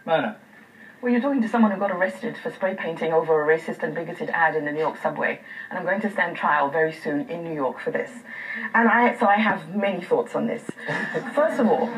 Mona. Well, you're talking to someone who got arrested for spray painting over a racist and bigoted ad in the New York subway, and I'm going to stand trial very soon in New York for this. And so I have many thoughts on this. First of all,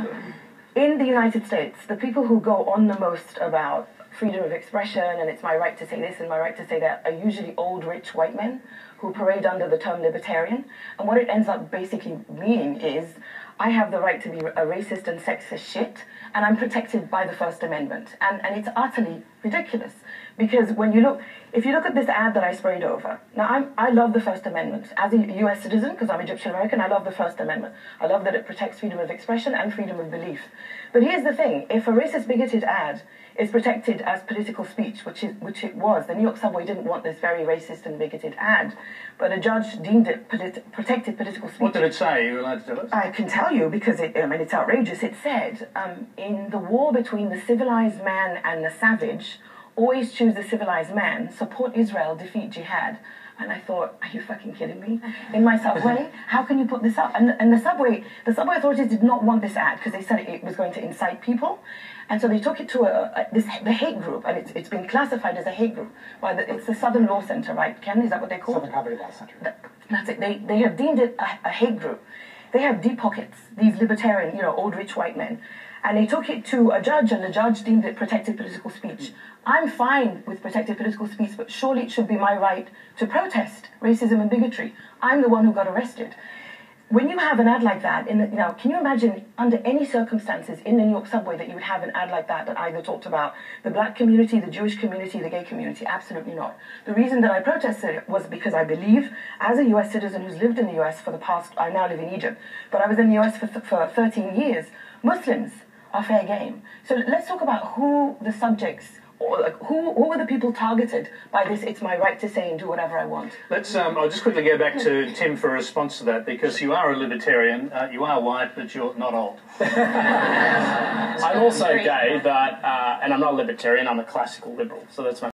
in the United States, the people who go on the most about freedom of expression and it's my right to say this and my right to say that are usually old, rich white men who parade under the term libertarian. And what it ends up basically meaning is I have the right to be a racist and sexist shit, and I'm protected by the First Amendment. And it's utterly ridiculous. Because if you look at this ad that I sprayed over, now I love the First Amendment. As a US citizen, because I'm Egyptian American, I love the First Amendment. I love that it protects freedom of expression and freedom of belief. But here's the thing, if a racist, bigoted ad is protected as political speech, which it was, the New York subway didn't want this very racist and bigoted ad, but a judge deemed it protected political speech. What did it say? Are you allowed to tell us? I can tell you, because it's outrageous. It said, in the war between the civilized man and the savage, always choose the civilized man, support Israel, defeat jihad. And I thought, are you fucking kidding me? In my subway? How can you put this up? And the subway authorities did not want this ad because they said it was going to incite people. And so they took it to the hate group, and it's been classified as a hate group. It's the Southern Law Center, right, Ken? Is that what they call it? Southern Poverty Law Center. That's it. They have deemed it a hate group. They have deep pockets, these libertarian, old rich white men. And they took it to a judge, and the judge deemed it protected political speech. I'm fine with protected political speech, but surely it should be my right to protest racism and bigotry. I'm the one who got arrested. When you have an ad like that, can you imagine under any circumstances in the New York subway that you would have an ad like that either talked about the black community, the Jewish community, the gay community? Absolutely not. The reason that I protested it was because I believe, as a US citizen who's lived in the US for the past, I now live in Egypt, but I was in the US for 13 years, Muslims are fair game. So let's talk about who the subjects, or who were the people targeted by this, it's my right to say and do whatever I want. Let's, I'll just quickly go back to Tim for a response to that, because you are a libertarian, you are white, but you're not old. I'm also gay, but, and I'm not a libertarian, I'm a classical liberal, so that's my